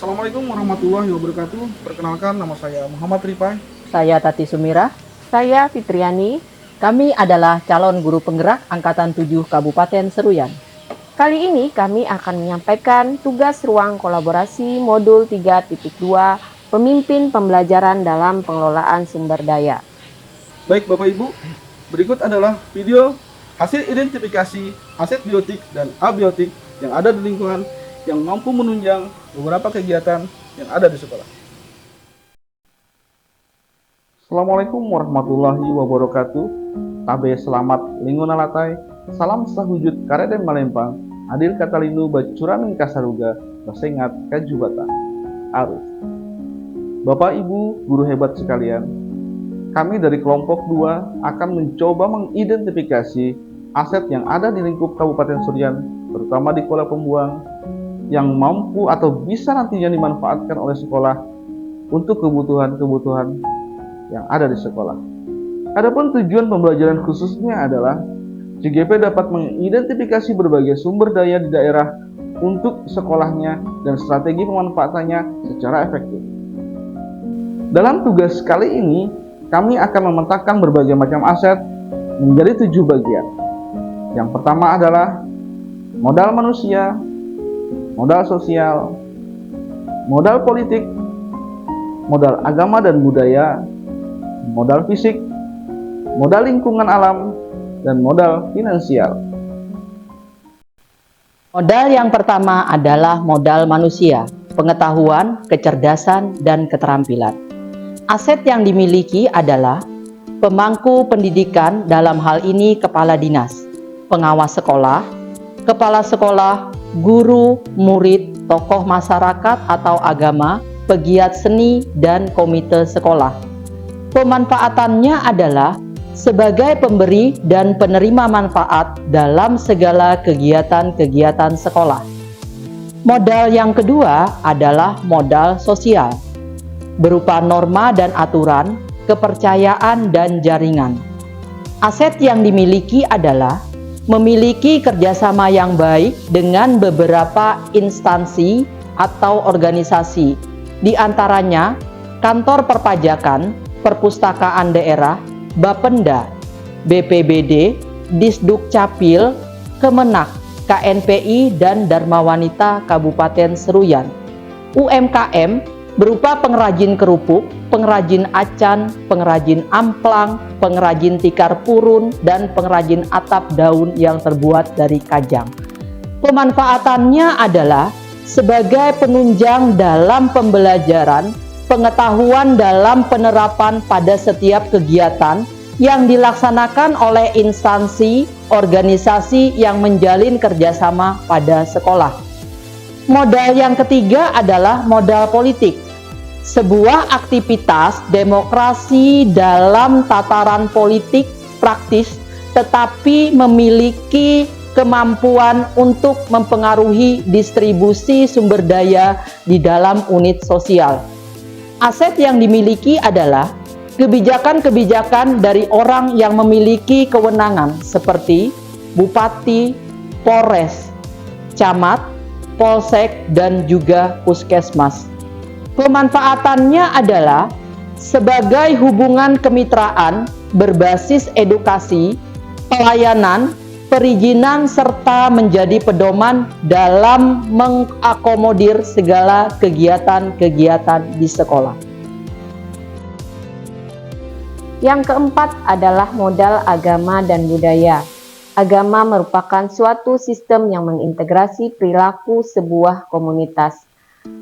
Assalamualaikum warahmatullahi wabarakatuh. Perkenalkan, nama saya Muhammad Ripai. Saya Tati Sumira. Saya Fitriani. Kami adalah calon guru penggerak Angkatan 7 Kabupaten Seruyan. Kali ini kami akan menyampaikan tugas ruang kolaborasi modul 3.2 Pemimpin Pembelajaran dalam Pengelolaan Sumber Daya. Baik Bapak Ibu, berikut adalah video hasil identifikasi aset biotik dan abiotik yang ada di lingkungan yang mampu menunjang beberapa kegiatan yang ada di sekolah. Assalamualaikum warahmatullahi wabarakatuh. Tabe selamat lingkungan latai. Salam sahujud kareden malempang. Adil katalindu bacuraning kasaruga. Basengat kajubata. Arus. Bapak Ibu guru hebat sekalian, kami dari kelompok 2 akan mencoba mengidentifikasi aset yang ada di lingkup Kabupaten Seruyan, terutama di Kuala Pembuang, yang mampu atau bisa nantinya dimanfaatkan oleh sekolah untuk kebutuhan-kebutuhan yang ada di sekolah. Adapun tujuan pembelajaran khususnya adalah CGP dapat mengidentifikasi berbagai sumber daya di daerah untuk sekolahnya dan strategi pemanfaatannya secara efektif. Dalam tugas kali ini, kami akan memetakan berbagai macam aset menjadi 7 bagian. Yang pertama adalah modal manusia, modal sosial, modal politik, modal agama dan budaya, modal fisik, modal lingkungan alam, dan modal finansial. Modal yang pertama adalah modal manusia, pengetahuan, kecerdasan, dan keterampilan. Aset yang dimiliki adalah pemangku pendidikan, dalam hal ini kepala dinas, pengawas sekolah, kepala sekolah, guru, murid, tokoh masyarakat atau agama, pegiat seni, dan komite sekolah. Pemanfaatannya adalah sebagai pemberi dan penerima manfaat dalam segala kegiatan-kegiatan sekolah. Modal yang kedua adalah modal sosial, berupa norma dan aturan, kepercayaan, dan jaringan. Aset yang dimiliki adalah memiliki kerjasama yang baik dengan beberapa instansi atau organisasi, di antaranya kantor perpajakan, perpustakaan daerah, Bapenda, BPBD, Disduk Capil, Kemenak, KNPI, dan Dharma Wanita Kabupaten Seruyan. UMKM berupa pengrajin kerupuk, pengrajin acan, pengrajin amplang, pengrajin tikar purun, dan pengrajin atap daun yang terbuat dari kajang. Pemanfaatannya adalah sebagai penunjang dalam pembelajaran, pengetahuan dalam penerapan pada setiap kegiatan yang dilaksanakan oleh instansi, organisasi yang menjalin kerjasama pada sekolah. Modal yang ketiga adalah modal politik, sebuah aktivitas demokrasi dalam tataran politik praktis, tetapi memiliki kemampuan untuk mempengaruhi distribusi sumber daya di dalam unit sosial. Aset yang dimiliki adalah kebijakan-kebijakan dari orang yang memiliki kewenangan seperti bupati, polres, camat, polsek, dan juga puskesmas. Pemanfaatannya adalah sebagai hubungan kemitraan berbasis edukasi, pelayanan, perizinan, serta menjadi pedoman dalam mengakomodir segala kegiatan-kegiatan di sekolah. Yang keempat adalah modal agama dan budaya. Agama merupakan suatu sistem yang mengintegrasi perilaku sebuah komunitas.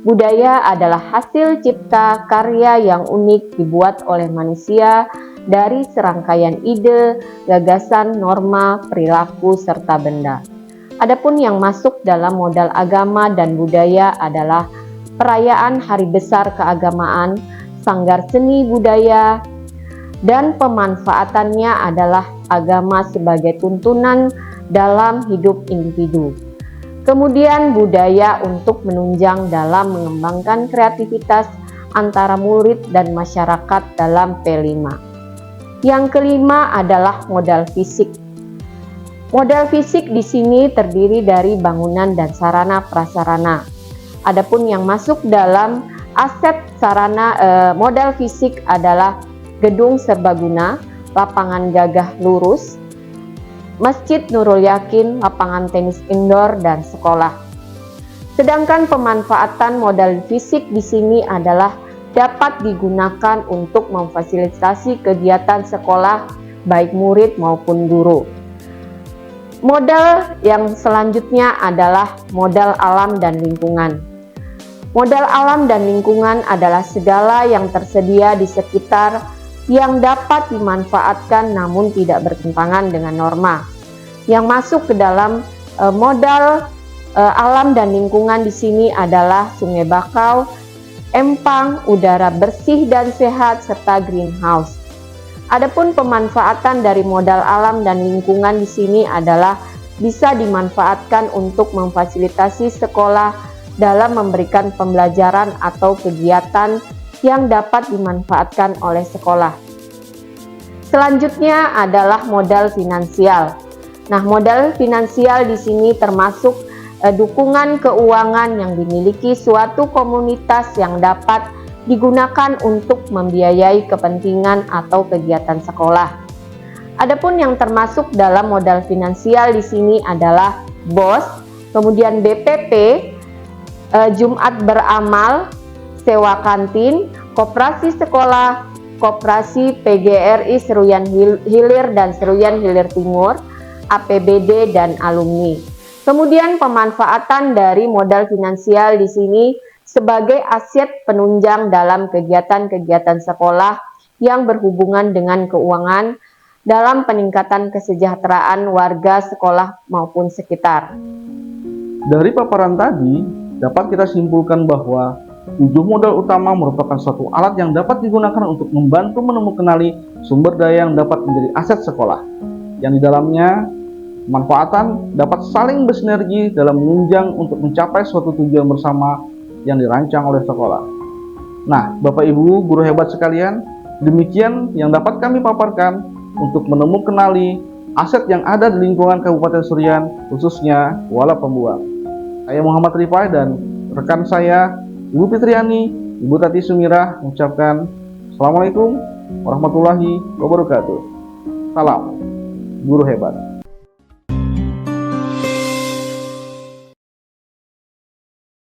Budaya adalah hasil cipta karya yang unik dibuat oleh manusia dari serangkaian ide, gagasan, norma, perilaku, serta benda. Adapun yang masuk dalam modal agama dan budaya adalah perayaan hari besar keagamaan, sanggar seni budaya, dan pemanfaatannya adalah agama sebagai tuntunan dalam hidup individu. Kemudian budaya untuk menunjang dalam mengembangkan kreativitas antara murid dan masyarakat dalam P5. Yang kelima adalah modal fisik. Modal fisik di sini terdiri dari bangunan dan sarana prasarana. Adapun yang masuk dalam aset sarana modal fisik adalah gedung serbaguna, lapangan gagah lurus, Masjid Nurul Yakin, lapangan tenis indoor, dan sekolah. Sedangkan pemanfaatan modal fisik di sini adalah dapat digunakan untuk memfasilitasi kegiatan sekolah baik murid maupun guru. Modal yang selanjutnya adalah modal alam dan lingkungan. Modal alam dan lingkungan adalah segala yang tersedia di sekitar yang dapat dimanfaatkan namun tidak bertentangan dengan norma. Yang masuk ke dalam modal alam dan lingkungan di sini adalah sungai bakau, empang, udara bersih dan sehat, serta greenhouse. Adapun pemanfaatan dari modal alam dan lingkungan di sini adalah bisa dimanfaatkan untuk memfasilitasi sekolah dalam memberikan pembelajaran atau kegiatan yang dapat dimanfaatkan oleh sekolah. Selanjutnya adalah modal finansial. Nah, modal finansial di sini termasuk dukungan keuangan yang dimiliki suatu komunitas yang dapat digunakan untuk membiayai kepentingan atau kegiatan sekolah. Adapun yang termasuk dalam modal finansial di sini adalah BOS, kemudian BPP, Jumat beramal, sewa kantin, koperasi sekolah, koperasi PGRI Seruyan Hilir dan Seruyan Hilir Timur, APBD, dan alumni. Kemudian pemanfaatan dari modal finansial di sini sebagai aset penunjang dalam kegiatan-kegiatan sekolah yang berhubungan dengan keuangan dalam peningkatan kesejahteraan warga sekolah maupun sekitar. Dari paparan tadi, dapat kita simpulkan bahwa 7 modal utama merupakan suatu alat yang dapat digunakan untuk membantu menemukan sumber daya yang dapat menjadi aset sekolah, yang di dalamnya pemanfaatan dapat saling bersinergi dalam menunjang untuk mencapai suatu tujuan bersama yang dirancang oleh sekolah. Nah, Bapak Ibu guru hebat sekalian, demikian yang dapat kami paparkan untuk menemukan aset yang ada di lingkungan Kabupaten Seruyan, khususnya Kuala Pembuang. Saya Muhammad Rifai dan rekan saya Ibu Fitriani, Ibu Tati Sumirah mengucapkan Assalamualaikum warahmatullahi wabarakatuh. Salam guru hebat.